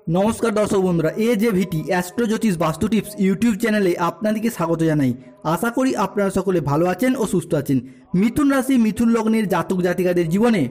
নমস্কার দর্শক বন্ধুরা, AJVT অ্যাস্ট্রো জ্যোতিষ বাস্তু টিপস ইউটিউব চ্যানেলে আপনাদেরকে স্বাগত জানাই। আশা করি আপনারা সকলে ভালো আছেন ও সুস্থ আছেন। মিথুন রাশি মিথুন লগ্নের জাতক জাতিকাদের জীবনে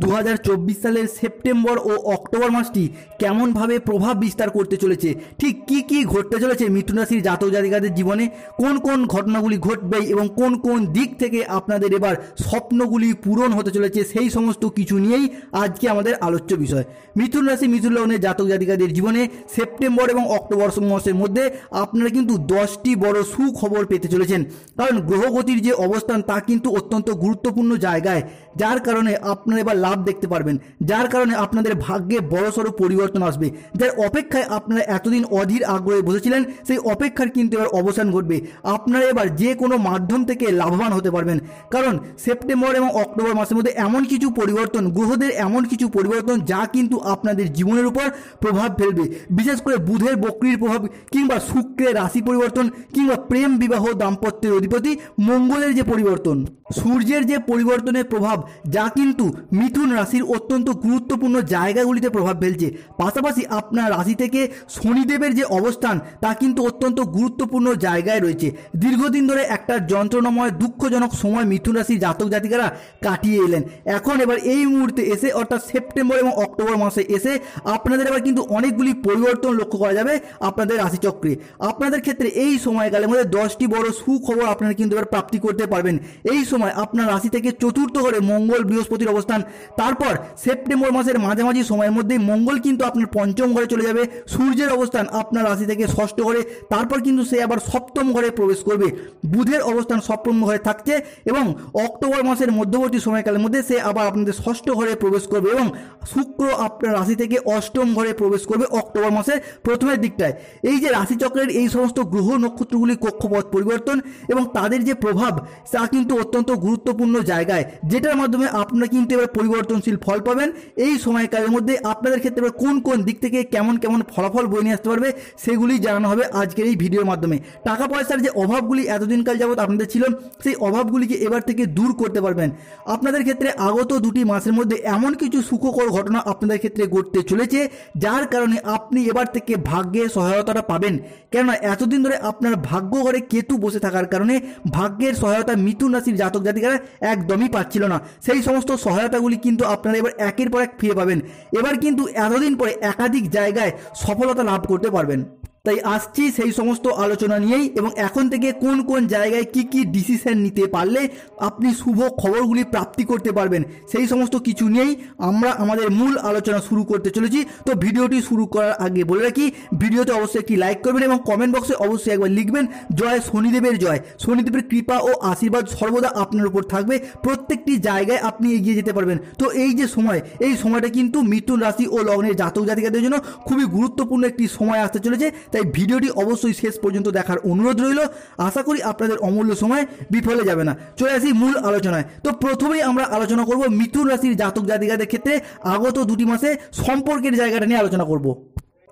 2024 সালের সেপ্টেম্বর ও অক্টোবর মাসটি কেমনভাবে প্রভাব বিস্তার করতে চলেছে, ঠিক কি ঘটতে চলেছে মিথুন রাশির জাতক জাতিকাদের জীবনে, কোন কোন ঘটনাগুলি ঘটবে এবং কোন কোন দিক থেকে আপনাদের এবার স্বপ্নগুলি পূরণ হতে চলেছে, সেই সমস্ত কিছু নিয়েই আজকে আমাদের আলোচ্য বিষয়। মিথুন রাশি মিথুন লগ্নের জাতক জাতিকাদের জীবনে সেপ্টেম্বর এবং অক্টোবর মাসের মধ্যে আপনারা কিন্তু 10টি বড় সুখবর পেতে চলেছেন। কারণ গ্রহগতির যে অবস্থান তা কিন্তু অত্যন্ত গুরুত্বপূর্ণ জায়গায়, যার কারণে আপনারা এবার লাভ দেখতে পারবেন, যার কারণে আপনাদের ভাগ্যে বড়সড় পরিবর্তন আসবে। যার অপেক্ষায় আপনারা এতদিন অধীর আগ্রহে বসেছিলেন, সেই অপেক্ষার কিন্তু এবার অবসান ঘটবে। আপনারা এবার যে কোনো মাধ্যম থেকে লাভবান হতে পারবেন। কারণ সেপ্টেম্বর এবং অক্টোবর মাসের মধ্যে এমন কিছু পরিবর্তন, গ্রহদের এমন কিছু পরিবর্তন যা কিন্তু আপনাদের জীবনের উপর প্রভাব ফেলবে। বিশেষ করে বুধের বক্রির প্রভাব, কিংবা শুক্রের রাশি পরিবর্তন, কিংবা প্রেম বিবাহ দাম্পত্যের অধিপতি মঙ্গলের যে পরিবর্তন, সূর্যের যে পরিবর্তনের প্রভাব, যা কিন্তু মিথুন রাশির অত্যন্ত গুরুত্বপূর্ণ জায়গাগুলিতে প্রভাব ফেলছে। পাশাপাশি আপনার রাশি থেকে শনিদেবের যে অবস্থান তা কিন্তু অত্যন্ত গুরুত্বপূর্ণ জায়গায় রয়েছে। দীর্ঘদিন ধরে একটা যন্ত্রণাময় দুঃখজনক সময় মিথুন রাশির জাতক জাতিকারা কাটিয়ে এলেন। এখন এবার এই মুহূর্তে এসে, অর্থাৎ সেপ্টেম্বর এবং অক্টোবর মাসে এসে আপনাদের এবার কিন্তু অনেকগুলি পরিবর্তন লক্ষ্য করা যাবে আপনাদের রাশিচক্রে। আপনাদের ক্ষেত্রে এই সময়কালের মধ্যে 10টি বড় সুখবর আপনারা কিন্তু এবার প্রাপ্তি করতে পারবেন। এই সময় আপনার রাশি থেকে চতুর্থ ঘরে মঙ্গল বৃহস্পতির অবস্থান, তারপর সেপ্টেম্বর মাসের মাঝামাঝি সময়ের মধ্যে মঙ্গল কিন্তু আপনার পঞ্চম ঘরে চলে যাবে। সূর্যের অবস্থান আপনার রাশি থেকে ষষ্ঠ ঘরে, তারপর কিন্তু সে আবার সপ্তম ঘরে প্রবেশ করবে। বুধের অবস্থান সপ্তম ঘরে থাকছে এবং অক্টোবর মাসের মধ্যবর্তী সময়কালের মধ্যে সে আবার আপনাদের ষষ্ঠ ঘরে প্রবেশ করবে এবং শুক্র আপনার রাশি থেকে অষ্টম ঘরে প্রবেশ করবে অক্টোবর মাসের প্রথমের দিকটায়। এই যে রাশিচক্রের এই সমস্ত গ্রহ নক্ষত্রগুলি কক্ষপথ পরিবর্তন এবং তাদের যে প্রভাব, তা কিন্তু অত্যন্ত গুরুত্বপূর্ণ জায়গায়, যেটার মাধ্যমে আপনারা কিন্তু এবার পরিবর্তনশীল ফল পাবেন। এই সময়কালের মধ্যে আপনাদের ক্ষেত্রে এবার কোন কোন দিক থেকে কেমন কেমন ফলাফল বয়ে নিয়ে আসতে পারবে সেগুলি জানানো হবে আজকের এই ভিডিওর মাধ্যমে। টাকা পয়সার যে অভাবগুলি এতদিনকাল যাবৎ আপনাদের ছিল, সেই অভাবগুলিকে এবার থেকে দূর করতে পারবেন। আপনাদের ক্ষেত্রে আগত 2টি মাসের মধ্যে এমন কিছু সুখকর ঘটনা আপনাদের ক্ষেত্রে ঘটতে চলেছে, যার কারণে আপনি এবার থেকে ভাগ্যের সহায়তাটা পাবেন। কেননা এতদিন ধরে আপনার ভাগ্য ঘরে কেতু বসে থাকার কারণে ভাগ্যের সহায়তা মিথুন রাশির জাতক জাতিকারা একদমই পাচ্ছিল না। সেই সমস্ত সহায়তাগুলি কিন্তু আপনারা এবার একের পর এক ফিরে পাবেন। এবার কিন্তু এতদিন পরে একাধিক জায়গায় সফলতা লাভ করতে পারবেন। তাই আসছি সেই সমস্ত আলোচনা নিয়েই, এবং এখন থেকে কোন কোন জায়গায় কি ডিসিশন নিতে পারলে আপনি শুভ খবরগুলি প্রাপ্তি করতে পারবেন, সেই সমস্ত কিছু নিয়েই আমরা আমাদের মূল আলোচনা শুরু করতে চলেছি। তো ভিডিওটি শুরু করার আগে বলে রাখি, ভিডিওতে অবশ্যই একটি লাইক করবেন এবং কমেন্ট বক্সে অবশ্যই একবার লিখবেন জয় শনিদেবের জয়। শনিদেবের কৃপা ও আশীর্বাদ সর্বদা আপনার উপর থাকবে, প্রত্যেকটি জায়গায় আপনি এগিয়ে যেতে পারবেন। তো এই যে সময়, এই সময়টা কিন্তু মিথুন রাশি ও লগ্নের জাতক জাতিকাদের জন্য খুবই গুরুত্বপূর্ণ একটি সময় আসতে চলেছে। তাই ভিডিওটি অবশ্যই শেষ পর্যন্ত দেখার অনুরোধ রইল। আশা করি আপনাদের অমূল্য সময় বিফলে যাবে না। চলে আসি মূল আলোচনায়। তো প্রথমেই আমরা আলোচনা করব মিথুন রাশির জাতক জাতিকাদের ক্ষেত্রে আগত 2টি মাসে সম্পর্কের জায়গাটা নিয়ে আলোচনা করব।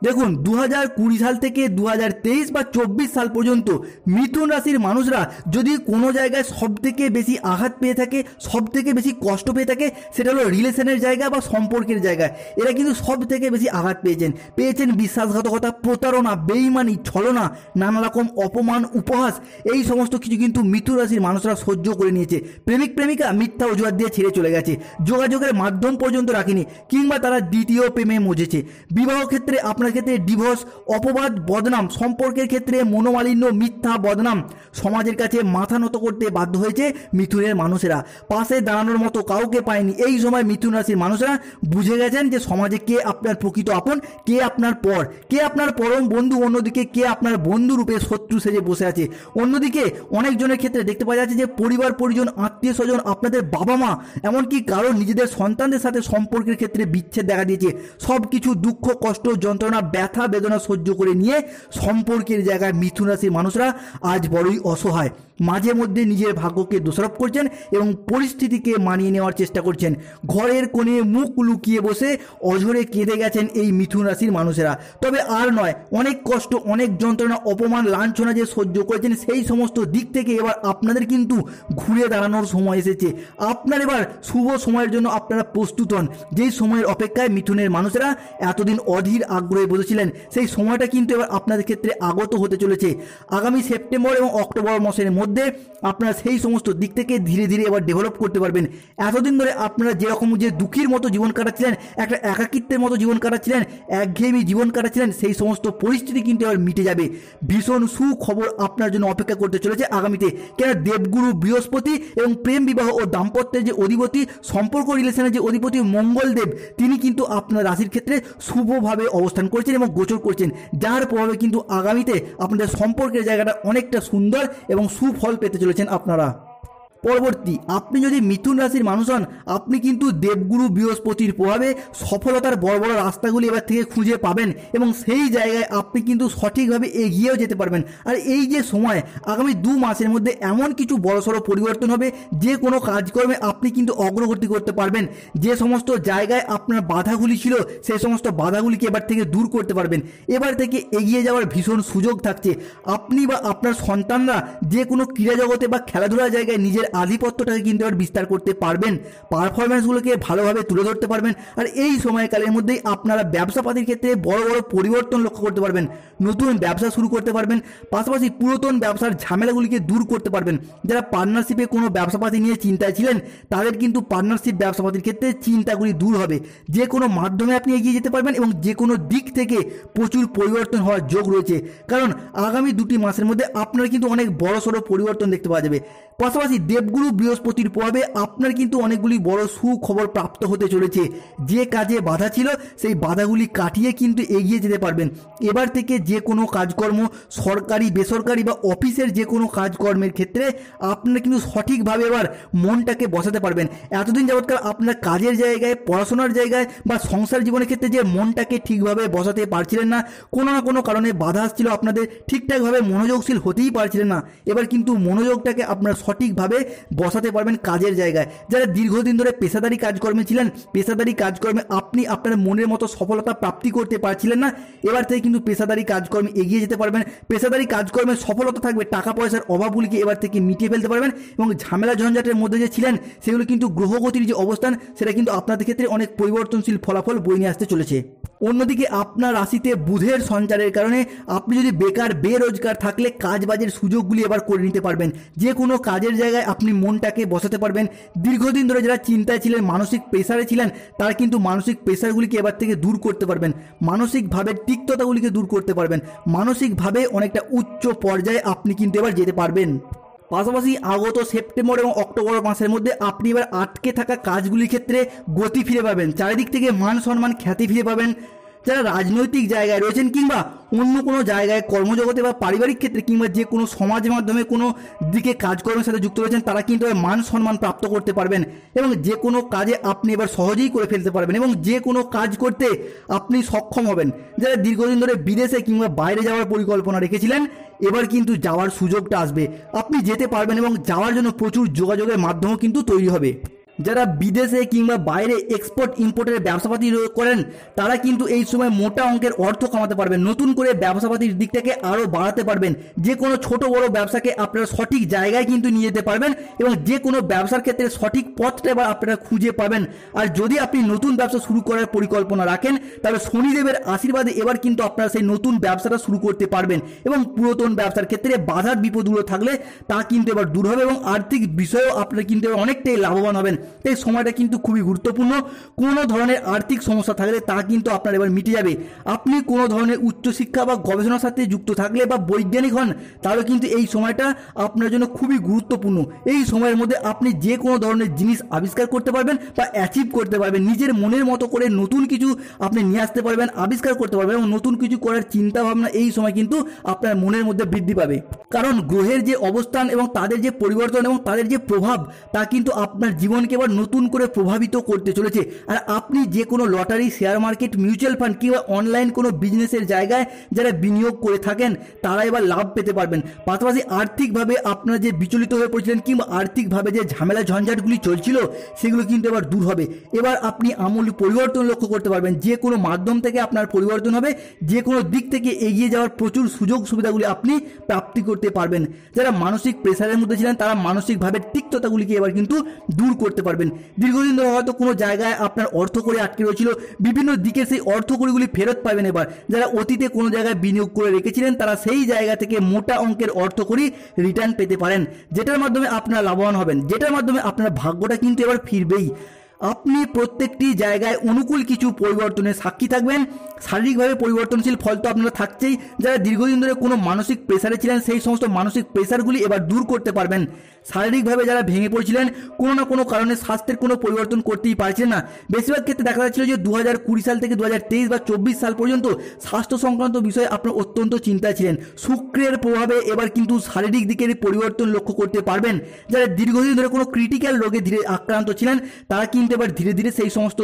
দেখুন, 2020 সাল থেকে 2023 বা 24 সাল পর্যন্ত মিথুন রাশির মানুষরা যদি কোনো জায়গায় সবথেকে বেশি আঘাত পেয়ে থাকে, সবথেকে বেশি কষ্ট পেয়ে থাকে, সেটা হলো রিলেশনের জায়গা বা সম্পর্কের জায়গায়। এরা কিন্তু সব থেকে বেশি আঘাত পেয়েছেন বিশ্বাসঘাতকতা, প্রতারণা, বেইমানি, ছলনা, নানা রকম অপমান, উপহাস, এই সমস্ত কিছু কিন্তু মিথুন রাশির মানুষরা সহ্য করে নিয়েছে। প্রেমিক প্রেমিকা মিথ্যা অজুহাত দিয়ে ছেড়ে চলে গেছে, যোগাযোগের মাধ্যম পর্যন্ত রাখেনি, কিংবা তারা দ্বিতীয় প্রেমে মজেছে। বিবাহ ক্ষেত্রে আপনার ক্ষেত্রে ডিভোর্স, অপবাদ, বদনাম, সম্পর্কের ক্ষেত্রে মনোমালিন্য, মিথ্যা বদনাম, সমাজের কাছে মাথা নত করতে বাধ্য হয়েছে মিথুনের মানুষেরা। পাশে দাঁড়ানোর মতো কাউকে পায়নি। এই সময় মিথুন রাশির মানুষরা বুঝে গেছেন যে সমাজে কে আপনার প্রকৃত আপন, কে আপনার পর, কে আপনার পরম বন্ধু, অন্যদিকে কে আপনার বন্ধু রূপে শত্রু সেজে বসে আছে। অন্যদিকে অনেকজনের ক্ষেত্রে দেখতে পাওয়া যাচ্ছে যে পরিবার পরিজন, আত্মীয় স্বজন, আপনাদের বাবা মা, এমনকি কারো নিজেদের সন্তানদের সাথে সম্পর্কের ক্ষেত্রে বিচ্ছেদ দেখা দিয়েছে। সব কিছু দুঃখ, কষ্ট, যন্ত্রণা, ব্যথা বেদনা সহ্য করে নিয়ে সম্পর্কের জায়গায় মিথুন রাশির মানুষরা আজ বড়ই অসহায়। মাঝে মধ্যে নিজের ভাগ্যকে দোষারোপ করছেন এবং পরিস্থিতিকে মানিয়ে নেওয়ার চেষ্টা করছেন। ঘরের কোণে মুখ লুকিয়ে বসে অঝরে কেঁদে গেছেন এই মিথুন রাশির মানুষেরা। তবে আর নয়, অনেক কষ্ট, অনেক যন্ত্রণা, অপমান, লাঞ্ছনা যে সহ্য করেছেন, সেই সমস্ত দিক থেকে এবার আপনাদের কিন্তু ঘুরে দাঁড়ানোর সময় এসেছে। আপনার এবার শুভ সময়ের জন্য আপনারা প্রস্তুত হন। যেই সময়ের অপেক্ষায় মিথুনের মানুষেরা এতদিন অধীর আগ্রহে বসেছিলেন, সেই সময়টা কিন্তু এবার আপনাদের ক্ষেত্রে আগত হতে চলেছে। আগামী সেপ্টেম্বর এবং অক্টোবর মাসের মধ্যে আপনারা সেই সমস্ত দিক থেকে ধীরে ধীরে এবার ডেভেলপ করতে পারবেন। এতদিন ধরে আপনারা যেরকম যে দুঃখীর মতো জীবন কাটাচ্ছিলেন, একটা একাকিত্বের মতো জীবন কাটাচ্ছিলেন, একঘেয়েমি জীবন কাটাচ্ছিলেন, সেই সমস্ত পরিস্থিতি কিন্তু এবার মিটে যাবে। ভীষণ সুখবর আপনার জন্য অপেক্ষা করতে চলেছে আগামীতে। কেন দেবগুরু বৃহস্পতি এবং প্রেম বিবাহ ও দাম্পত্যের যে অধিপতি, সম্পর্ক রিলেশনের যে অধিপতি মঙ্গলদেব, তিনি কিন্তু আপনার রাশির ক্ষেত্রে শুভভাবে অবস্থান করছেন এবং গোচর করছেন, যার প্রভাবে কিন্তু আগামীতে আপনাদের সম্পর্কের জায়গাটা অনেকটা সুন্দর এবং সুফল পেতে চলেছেন আপনারা। পরবর্তী, আপনি যদি মিথুন রাশির মানুষ হন, আপনি কিন্তু দেবগুরু বৃহস্পতির প্রভাবে সফলতার বড় বড় রাস্তাগুলি এবার থেকে খুঁজে পাবেন এবং সেই জায়গায় আপনি কিন্তু সঠিকভাবে এগিয়েও যেতে পারবেন। আর এই যে সময়, আগামী 2 মাসের মধ্যে এমন কিছু বড়সড় পরিবর্তন হবে, যে কোনো কাজকর্মে আপনি কিন্তু অগ্রগতি করতে পারবেন। যে সমস্ত জায়গায় আপনার বাধাগুলি ছিল, সেই সমস্ত বাধাগুলিকে এবার থেকে দূর করতে পারবেন। এবার থেকে এগিয়ে যাওয়ার ভীষণ সুযোগ থাকছে। আপনি বা আপনার সন্তানরা যে কোনো ক্রীড়া জগতে বা খেলাধুলার জায়গায় নিজের আধিপত্যটাকে কিন্তু এবার বিস্তার করতে পারবেন, পারফরমেন্সগুলোকে ভালোভাবে তুলে ধরতে পারবেন। আর এই সময়কালের মধ্যেই আপনারা ব্যবসাপাতির ক্ষেত্রে বড় বড় পরিবর্তন লক্ষ্য করতে পারবেন, নতুন ব্যবসা শুরু করতে পারবেন, পাশাপাশি পুরাতন ব্যবসার ঝামেলাগুলিকে দূর করতে পারবেন। যারা পার্টনারশিপে কোনো ব্যবসাপাতি নিয়ে চিন্তায় ছিলেন, তাদের কিন্তু পার্টনারশিপ ব্যবসাপাতির ক্ষেত্রে চিন্তাগুলি দূর হবে। যে কোনো মাধ্যমে আপনি এগিয়ে যেতে পারবেন এবং যে কোনো দিক থেকে প্রচুর পরিবর্তন হওয়ার যোগ রয়েছে, কারণ আগামী 2টি মাসের মধ্যে আপনারা কিন্তু অনেক বড়সড় পরিবর্তন দেখতে পাওয়া যাবে। পাশাপাশি দেবগুরু বৃহস্পতির প্রভাবে আপনার কিন্তু অনেকগুলি বড় সুখবর প্রাপ্ত হতে চলেছে। যে কাজে বাধা ছিল, সেই বাধাগুলি কাটিয়ে কিন্তু এগিয়ে যেতে পারবেন। এবার থেকে যে কোনো কাজকর্ম, সরকারি বেসরকারি বা অফিসের যে কোনো কাজকর্মের ক্ষেত্রে আপনারা কিন্তু সঠিকভাবে এবার মনটাকে বসাতে পারবেন। এতদিন যাবৎকাল আপনার কাজের জায়গায়, পড়াশোনার জায়গায় বা সংসার জীবনের ক্ষেত্রে যে মনটাকে ঠিকভাবে বসাতে পারছিলেন না, কোনো না কোনো কারণে বাধা আসছিল, আপনাদের ঠিকঠাকভাবে মনোযোগশীল হতেই পারছিলেন না, এবার কিন্তু মনোযোগটাকে আপনার সঠিকভাবে বসাতে পারবেন কাজের জায়গায়। যারা দীর্ঘদিন ধরে পেশাদারি কাজকর্মে ছিলেন, পেশাদারি কাজকর্মে আপনি আপনার মনের মতো সফলতা প্রাপ্তি করতে পারছিলেন না, এবার থেকে কিন্তু পেশাদারি কাজকর্মে এগিয়ে যেতে পারবেন। পেশাদারি কাজকর্মে সফলতা থাকবে, টাকা পয়সার অভাবগুলিকে এবার থেকে মিটিয়ে ফেলতে পারবেন এবং ঝামেলা ঝঞ্ঝাটের মধ্যে যে ছিলেন, সেগুলো কিন্তু গ্রহগতির যে অবস্থান, সেটা কিন্তু আপনাদের ক্ষেত্রে অনেক পরিবর্তনশীল ফলাফল বয়ে নিয়ে আসতে চলেছে। অন্যদিকে আপনার রাশিতে বুধের সঞ্চারের কারণে আপনি যদি বেকার বেরোজগার থাকলে কাজবাজের সুযোগগুলি এবার করে নিতে পারবেন। যে কোনো কাজের জায়গায় আপনি মনটাকে বসাতে পারবেন। দীর্ঘদিন ধরে যারা চিন্তায় ছিলেন, মানসিক প্রেসারে ছিলেন, তারা কিন্তু মানসিক প্রেসারগুলিকে এবার থেকে দূর করতে পারবেন, মানসিকভাবে তিক্ততাগুলিকে দূর করতে পারবেন, মানসিকভাবে অনেকটা উচ্চ পর্যায়ে আপনি কিন্তু এবার যেতে পারবেন। পাশাপাশি আগত সেপ্টেম্বর এবং অক্টোবর মাসের মধ্যে আপনি এবার আটকে থাকা কাজগুলির ক্ষেত্রে গতি ফিরে পাবেন, চারিদিক থেকে মান সম্মান খ্যাতি ফিরে পাবেন। যারা রাজনৈতিক জায়গায় রয়েছেন কিংবা অন্য কোনো জায়গায় কর্মজগতে বা পারিবারিক ক্ষেত্রে কিংবা যে কোনো সমাজ মাধ্যমে কোনো দিকে কাজকর্মের সাথে যুক্ত রয়েছেন, তারা কিন্তু মান সম্মান প্রাপ্ত করতে পারবেন এবং যে কোনো কাজে আপনি এবার সহজেই করে ফেলতে পারবেন এবং যে কোনো কাজ করতে আপনি সক্ষম হবেন। যারা দীর্ঘদিন ধরে বিদেশে কিংবা বাইরে যাওয়ার পরিকল্পনা রেখেছিলেন, এবার কিন্তু যাওয়ার সুযোগটা আসবে, আপনি যেতে পারবেন এবং যাওয়ার জন্য প্রচুর যোগাযোগের মাধ্যমও কিন্তু তৈরি হবে। যারা বিদেশে কিংবা বাইরে এক্সপোর্ট ইম্পোর্টের ব্যবসাপাতি করেন, তারা কিন্তু এই সময় মোটা অঙ্কের অর্থ কামাতে পারবেন, নতুন করে ব্যবসাপাতির দিকটাকে আরও বাড়াতে পারবেন। যে কোনো ছোট বড় ব্যবসাকে আপনারা সঠিক জায়গায় কিন্তু নিয়ে যেতে পারবেন এবং যে কোনো ব্যবসার ক্ষেত্রে সঠিক পথটা এবার আপনারা খুঁজে পাবেন। আর যদি আপনি নতুন ব্যবসা শুরু করার পরিকল্পনা রাখেন, তাহলে শনিদেবের আশীর্বাদে এবার কিন্তু আপনারা সেই নতুন ব্যবসাটা শুরু করতে পারবেন এবং পুরাতন ব্যবসার ক্ষেত্রে বাধার বিপদগুলো থাকলে তা কিন্তু এবার দূর হবে এবং আর্থিক বিষয়েও আপনারা কিন্তু এবার অনেকটাই লাভবান হবেন। এই সময়টা কিন্তু খুবই গুরুত্বপূর্ণ। কোনো ধরনের আর্থিক সমস্যা থাকলে তা কিন্তু আপনার এবার মিটে যাবে। আপনি কোনো ধরনের উচ্চশিক্ষা বা গবেষণার সাথে যুক্ত থাকলে বা বৈজ্ঞানিক হন, তাহলে কিন্তু এই সময়টা আপনার জন্য খুবই গুরুত্বপূর্ণ। এই সময়ের মধ্যে আপনি যে কোনো ধরনের জিনিস আবিষ্কার করতে পারবেন বা অ্যাচিভ করতে পারবেন, নিজের মনের মতো করে নতুন কিছু আপনি নিয়ে আসতে পারবেন, আবিষ্কার করতে পারবেন এবং নতুন কিছু করার চিন্তা ভাবনা এই সময় কিন্তু আপনার মনের মধ্যে বৃদ্ধি পাবে। কারণ গ্রহের যে অবস্থান এবং তাদের যে পরিবর্তন এবং তাদের যে প্রভাব, তা কিন্তু আপনার জীবনকে এবার নতুন করে প্রভাবিত করতে চলেছে। আর আপনি যে কোনো lottery, share market, mutual fund কিংবা অনলাইন কোনো বিজনেসের জায়গায় যারা বিনিয়োগ করে থাকেন তারা এবার লাভ পেতে পারবেন। পাশাপাশি আর্থিকভাবে আপনারা যে বিচলিত হয়ে পড়েছিলেন কিংবা আর্থিকভাবে যে ঝামেলা ঝঞ্ঝাটগুলি চলছিল সেগুলো কিন্তু এবার দূর হবে। এবার আপনি আমূল পরিবর্তন লক্ষ্য করতে পারবেন। যে কোনো মাধ্যম থেকে আপনার পরিবর্তন হবে, যে কোনো দিক থেকে এগিয়ে যাওয়ার প্রচুর সুযোগ সুবিধাগুলি আপনি প্রাপ্তি করতে পারবেন। যারা মানসিক প্রেসারের মধ্যে ছিলেন তারা মানসিকভাবে তিক্ততাগুলিকে এবার কিন্তু দূর করতে পারবেন। দীর্ঘদিন ধরে হয়তো কোনো জায়গায় আপনার অর্থ করে আটকে রয়েছিল, বিভিন্ন দিকে সেই অর্থকড়িগুলি ফেরত পাবেন এবার। যারা অতীতে কোনো জায়গায় বিনিয়োগ করে রেখেছিলেন তারা সেই জায়গা থেকে মোটা অঙ্কের অর্থকড়ি রিটার্ন পেতে পারেন, যেটার মাধ্যমে আপনারা লাভবান হবেন, যেটার মাধ্যমে আপনার ভাগ্যটা কিন্তু এবার ফিরবেই। আপনি প্রত্যেকটি জায়গায় অনুকূল কিছু পরিবর্তনের সাক্ষী থাকবেন। শারীরিকভাবে পরিবর্তনশীল ফল তো আপনারা থাকছেই। যারা দীর্ঘদিন ধরে কোনো মানসিক প্রেসারে ছিলেন সেই সমস্ত মানসিক প্রেসারগুলি এবার দূর করতে পারবেন। শারীরিকভাবে যারা ভেঙে পড়েছিলেন, কোনো না কোনো কারণে স্বাস্থ্যের কোনো পরিবর্তন করতেই পারছিলেন না, বেশিরভাগ ক্ষেত্রে দেখা যাচ্ছিল যে 2020 সাল থেকে 2023 বা 24 সাল পর্যন্ত স্বাস্থ্য সংক্রান্ত বিষয়ে আপনার অত্যন্ত চিন্তায় ছিলেন। শুক্রের প্রভাবে এবার কিন্তু শারীরিক দিকের পরিবর্তন লক্ষ্য করতে পারবেন। যারা দীর্ঘদিন ধরে কোনো ক্রিটিক্যাল রোগে ধীরে আক্রান্ত ছিলেন তারা কিন্তু এবার ধীরে ধীরে সেই সমস্ত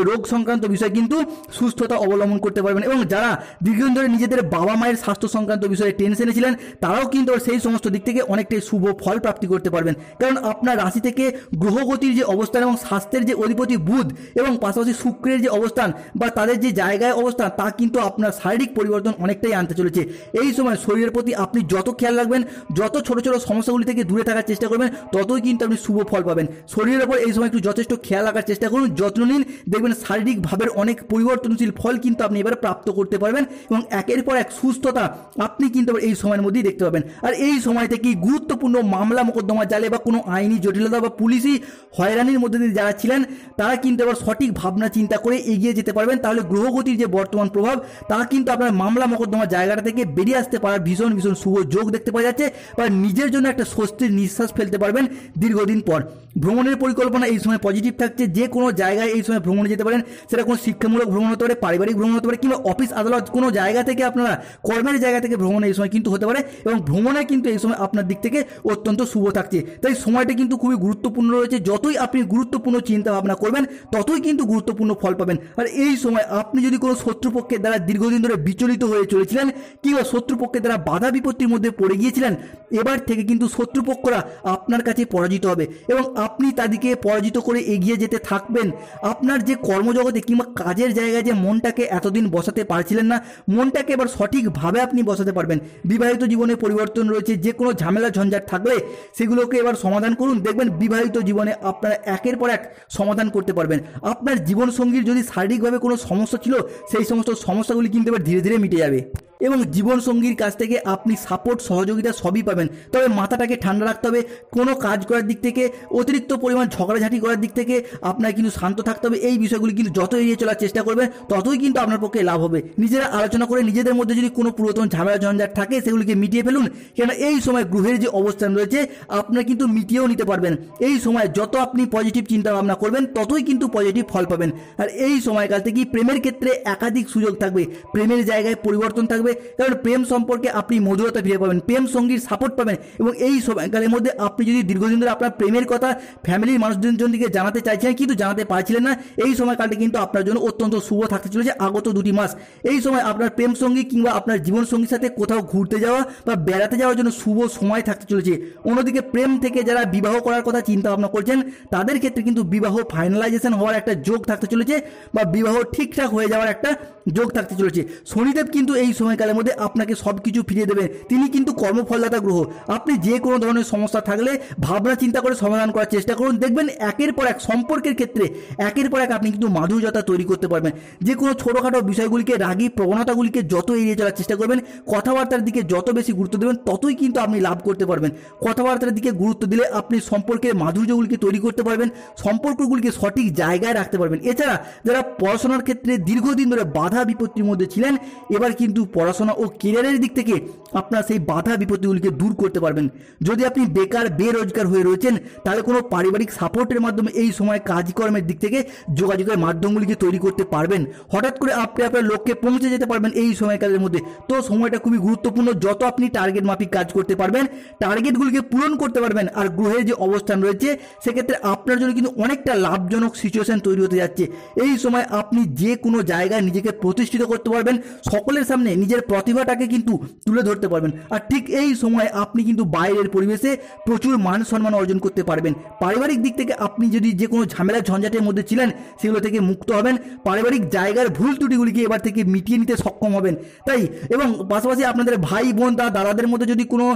রোগ সংক্রান্ত বিষয়ে কিন্তু সুস্থতা অবলম্বন করতে পারবেন। এবং যারা দীর্ঘদিন ধরে নিজেদের বাবা মায়ের স্বাস্থ্য সংক্রান্ত বিষয়ে টেনশনে ছিলেন তারাও কিন্তু সেই সমস্ত দিক থেকে অনেকটাই শুভ ফল প্রাপ্তি করতে পারবেন। কারণ আপনার রাশি থেকে গ্রহগতির যে অবস্থান এবং স্বাস্থ্যের যে অধিপতি বুধ এবং পাশাপাশি শুক্রের যে অবস্থান বা তাদের যে জায়গায় অবস্থান তা কিন্তু আপনার শারীরিক পরিবর্তন অনেকটাই আনতে চলেছে। এই সময় শরীরের প্রতি আপনি যত খেয়াল রাখবেন, যত ছোট ছোট সমস্যাগুলি থেকে দূরে থাকার চেষ্টা করবেন, ততই কিন্তু আপনি শুভ ফল পাবেন। শরীরের উপর এই সময় একটু যথেষ্ট খেয়াল রাখার চেষ্টা করুন, যত্ন নিন, দেখবেন শারীরিকভাবে অনেক পরিবর্তনশীল ফল কিন্তু আপনি এবার প্রাপ্ত করতে পারবেন এবং একের পর এক সুস্থতা আপনি কিন্তু এই সময়ের মধ্যেই দেখতে পাবেন। আর এই সময় থেকেই গুরুত্বপূর্ণ মামলা মোকদ্দমা জালে বা কোনো আইনি জটিলতা বা পুলিশি হয়রানির মধ্যে দিয়ে যারা ছিলেন তারা কিন্তু এবার সঠিক ভাবনা চিন্তা করে এগিয়ে যেতে পারবেন। তাহলে গ্রহগতির যে বর্তমান প্রভাব তা কিন্তু আপনার মামলা মোকদ্দমা জায়গাটা থেকে বেরিয়ে আসতে পারার ভীষণ ভীষণ শুভ যোগ দেখতে পাওয়া যাচ্ছে, বা নিজের জন্য একটা স্বস্তির নিঃশ্বাস ফেলতে পারবেন দীর্ঘদিন পর। ভ্রমণের পরিকল্পনা এই সময় পজিটিভ থাকছে। যে কোনো জায়গায় এই সময় ভ্রমণে যেতে পারেন, সেটা কোনো শিক্ষামূলক ভ্রমণ হতে পারে, পারিবারিক ভ্রমণ হতে পারে, কিংবা অফিস আদালত কোনো জায়গা থেকে আপনারা কর্মের জায়গা থেকে ভ্রমণ এই সময় কিন্তু হতে পারে। এবং ভ্রমণে কিন্তু এই সময় আপনার দিক থেকে অত্যন্ত শুভ থাকছে। তাই সময়টা কিন্তু খুবই গুরুত্বপূর্ণ রয়েছে। যতই আপনি গুরুত্বপূর্ণ চিন্তা ভাবনা করবেন ততই কিন্তু গুরুত্বপূর্ণ ফল পাবেন। আর এই সময় আপনি যদি কোনো শত্রুপক্ষের দ্বারা দীর্ঘদিন ধরে বিচলিত হয়ে চলেছিলেন কিংবা শত্রুপক্ষের দ্বারা বাধা বিপত্তির মধ্যে পড়ে গিয়েছিলেন, এবার থেকে কিন্তু শত্রুপক্ষরা আপনার কাছে পরাজিত হবে এবং আপনি তাদেরকে পরাজিত করে এগিয়ে যেতে থাকবেন। আপনার যে কর্মজগতে কিংবা কাজের জায়গায় যে মনটাকে এতদিন বসাতে পারছিলেন না, মনটাকে এবার সঠিকভাবে আপনি বসাতে পারবেন। বিবাহিত জীবনে পরিবর্তন রয়েছে। যে কোনো ঝামেলা ঝঞ্ঝাট থাকলে সেগুলোকে এবার সমাধান করুন, দেখবেন বিবাহিত জীবনে আপনারা একের পর এক সমাধান করতে পারবেন। আপনার জীবনসঙ্গীর যদি শারীরিকভাবে কোনো সমস্যা ছিল সেই সমস্ত সমস্যাগুলি কিন্তু এবার ধীরে ধীরে মিটে যাবে এবং জীবনসঙ্গীর কাছ থেকে আপনি সাপোর্ট সহযোগিতা সবই পাবেন। তবে মাথাটাকে ঠান্ডা রাখতে হবে। কোনো কাজ করার দিক থেকে অতিরিক্ত পরিমাণ ঝগড়াঝাঁটি করার দিক থেকে আপনার কিন্তু শান্ত থাকতে হবে। এই বিষয়গুলি কিন্তু যত এড়িয়ে চলার চেষ্টা করবেন ততই কিন্তু আপনার পক্ষে লাভ হবে। নিজেরা আলোচনা করে নিজেদের মধ্যে যদি কোনো পুরাতন ঝামেলা ঝঞ্ঝাট থাকে সেগুলিকে মিটিয়ে ফেলুন, কেন এই সময় গ্রহের যে অবস্থান রয়েছে আপনারা কিন্তু মিটিয়েও নিতে পারবেন। এই সময় যত আপনি পজিটিভ চিন্তা ভাবনা করবেন ততই কিন্তু পজিটিভ ফল পাবেন। আর এই সময়কাল থেকে প্রেমের ক্ষেত্রে একাধিক সুযোগ থাকবে, প্রেমের জায়গায় পরিবর্তন থাকবে, কারণ প্রেম সম্পর্কে আপনি মধুরতা ফিরে পাবেন, প্রেম সঙ্গীর সাপোর্ট পাবেন। এবং এই সময়কালের মধ্যে আপনি যদি দীর্ঘদিন ধরে আপনার প্রেমের কথা ফ্যামিলির মানুষদের জনকে জানাতে চাইছিলেন কিন্তু জানাতে পারছিলেন না, এই সময়কালটি কিন্তু আপনার জন্য অত্যন্ত শুভ থাকতে চলেছে আগত 2 মাস। এই সময় আপনার প্রেম সঙ্গী কিংবা আপনার জীবন সঙ্গীর সাথে কোথাও ঘুরতে যাওয়া বা বেড়াতে যাওয়ার জন্য শুভ সময় থাকতে চলেছে। অন্যদিকে প্রেম থেকে যারা বিবাহ করার কথা চিন্তা ভাবনা করছেন তাদের ক্ষেত্রে কিন্তু বিবাহ ফাইনালাইজেশন হওয়ার একটা যোগ থাকতে চলেছে বা বিবাহ ঠিকঠাক হয়ে যাওয়ার একটা যোগ থাকতে চলেছে। শনিদেব কিন্তু এই সময়কালের মধ্যে আপনাকে সব কিছু ফিরিয়ে দেবেন। তিনি কিন্তু কর্মফলদাতা গ্রহ। আপনি যে কোনো ধরনের সমস্যা থাকলে ভাবনা চিন্তা করে সমাধান করার চেষ্টা করুন, দেখবেন একের পর এক সম্পর্কের ক্ষেত্রে একের পর এক আপনি কিন্তু মাধুর্যতা তৈরি করতে পারবেন। যে কোনো ছোটোখাটো বিষয়গুলিকে, রাগী প্রবণতাগুলিকে যত এড়িয়ে চলার চেষ্টা করবেন, কথাবার্তার দিকে যত বেশি গুরুত্ব দেবেন ততই কিন্তু আপনি লাভ করতে পারবেন। কথাবার্তার দিকে গুরুত্ব দিলে আপনি সম্পর্কের মাধুর্যগুলিকে তৈরি করতে পারবেন, সম্পর্কগুলিকে সঠিক জায়গায় রাখতে পারবেন। এছাড়া যারা পড়াশোনার ক্ষেত্রে দীর্ঘদিন ধরে বাধা বিপত্তির মধ্যে ছিলেন এবার কিন্তু পড়াশোনা ও কেরিয়ারের দিক থেকে আপনার সেই বাধা বিপত্তিগুলিকে দূর করতে পারবেন। যদি আপনি বেকার বেরোজগার হয়ে রয়েছেন তাহলে কোনো পারিবারিক সাপোর্টের মাধ্যমে এই সময় কাজকর্মের দিক থেকে যোগাযোগের মাধ্যমগুলিকে তৈরি করতে পারবেন। হঠাৎ করে আপনি আপনার লক্ষ্যে পৌঁছে যেতে পারবেন এই সময়কালের মধ্যে। তো সময়টা খুবই গুরুত্বপূর্ণ, যত আপনি টার্গেট মাফিক কাজ করতে পারবেন, টার্গেটগুলিকে পূরণ করতে পারবেন, আর গ্রহের যে অবস্থান রয়েছে সেক্ষেত্রে আপনার জন্য কিন্তু অনেকটা লাভজনক সিচুয়েশন তৈরি হতে যাচ্ছে। এই সময় আপনি যে কোনো জায়গায় নিজেকে প্রতিষ্ঠিত করতে পারবেন, সকলের সামনে নিজের প্রতিভাটাকে কিন্তু তুলে ধরতে পারবেন। আর ঠিক এই সময় আপনি কিন্তু বাইরের পরিবেশে প্রচুর মান সম্মান অর্জন করতে পারবেন। পারিবারিক দিক থেকে আপনি যদি যে কোনো ঝামেলা ঝঞ্ঝাটের মধ্যে ছিলেন সেগুলো থেকে মুক্ত হবেন। পারিবারিক জায়গার ভুল ত্রুটিগুলিকে এবার থেকে মিটিয়ে নিতে সক্ষম হবেন। তাই এবং পাশাপাশি আপনাদের ভাই বোন বা দাদাদের মধ্যে যদি কোনো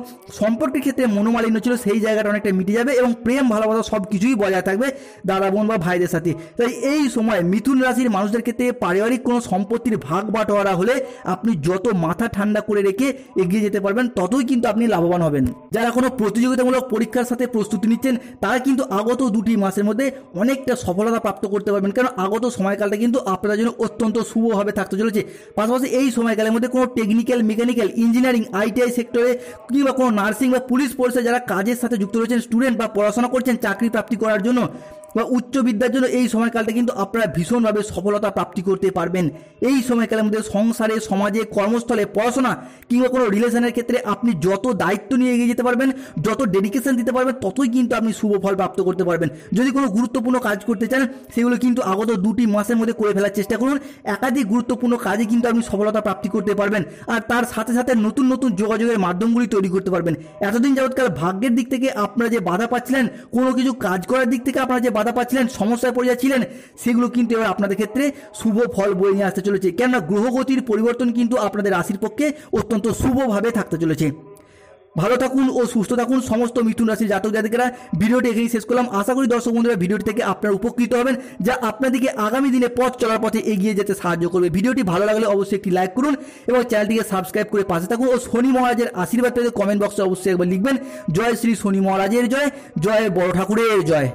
সম্পর্কের ক্ষেত্রে মনোমালিন্য ছিল সেই জায়গাটা অনেকটা মিটে যাবে এবং প্রেম ভালোবাসা সব কিছুই বজায় থাকবে দাদা বোন বা ভাইদের সাথে। তাই এই সময় মিথুন রাশির মানুষদের ক্ষেত্রে পারিবারিক কোনো সম্পত্তির ভাগ বাটোয়ারা হলে আপনি যত মাথা ঠান্ডা করে রেখে এগিয়ে যেতে পারবেন ততই কিন্তু আপনি লাভবান হবেন। যারা কোনো প্রতিযোগিতামূলক পরীক্ষার সাথে প্রস্তুতি নিচ্ছেন তারা কিন্তু আগত 2টি মাসের মধ্যে অনেকটা সফলতা প্রাপ্ত করতে পারবেন, কারণ আগত সময়কালটা কিন্তু আপনাদের জন্য অত্যন্ত শুভভাবে থাকতে চলেছে। পাশাপাশি এই সময়কালের মধ্যে কোনো টেকনিক্যাল, মেকানিক্যাল, ইঞ্জিনিয়ারিং, আইটিআই সেক্টরে কিংবা কোনো নার্সিং বা পুলিশ ফোর্সে যারা কাজের সাথে যুক্ত রয়েছেন, স্টুডেন্ট বা পড়াশোনা করছেন চাকরি প্রাপ্তি করার জন্য বা উচ্চ বিদ্যার জন্য, এই সময়কালটা কিন্তু আপনারা ভীষণভাবে সফলতা প্রাপ্তি করতে পারবেন। এই সময়কালের মধ্যে সংসারে, সমাজে, কর্মস্থলে, পড়াশোনা কিংবা কোনো রিলেশনের ক্ষেত্রে আপনি যত দায়িত্ব নিয়ে এগিয়ে যেতে পারবেন, যত ডেডিকেশন দিতে পারবেন, ততই কিন্তু আপনি শুভ ফল প্রাপ্ত করতে পারবেন। যদি কোনো গুরুত্বপূর্ণ কাজ করতে চান সেগুলো কিন্তু আগত 2টি মাসের মধ্যে করে ফেলার চেষ্টা করুন। একাধিক গুরুত্বপূর্ণ কাজে কিন্তু আপনি সফলতা প্রাপ্তি করতে পারবেন, আর তার সাথে সাথে নতুন নতুন যোগাযোগের মাধ্যমগুলি তৈরি করতে পারবেন। এতদিন যাবৎকাল ভাগ্যের দিক থেকে আপনারা যে বাধা পাচ্ছিলেন, কোনো কিছু কাজ করার দিক থেকে আপনারা যে বাধা পাচ্ছিলেন, সমস্যায় পড়ে যাচ্ছিলেন, সেগুলো কিন্তু এবার আপনাদের ক্ষেত্রে শুভ ফল বয়ে নিয়ে আসতে চলেছে। কেননা গ্রহগতির পরিবর্তন কিন্তু আপনাদের রাশির পক্ষে অত্যন্ত শুভভাবে থাকতে চলেছে। ভালো থাকুন ও সুস্থ থাকুন সমস্ত মিথুন রাশির জাতক জাতিকারা। ভিডিওটি এখানেই শেষ করলাম। আশা করি দর্শক বন্ধুরা ভিডিওটি থেকে আপনারা উপকৃত হবেন, যা আপনাদেরকে আগামী দিনে পথ চলার পথে এগিয়ে যেতে সাহায্য করবে। ভিডিওটি ভালো লাগলে অবশ্যই একটি লাইক করুন এবং চ্যানেলটিকে সাবস্ক্রাইব করে পাশে থাকুন। ও শনি মহারাজের আশীর্বাদ পেতে কমেন্ট বক্সে অবশ্যই একবার লিখবেন, জয় শ্রী শনি মহারাজের জয়, জয় বড় ঠাকুরের জয়।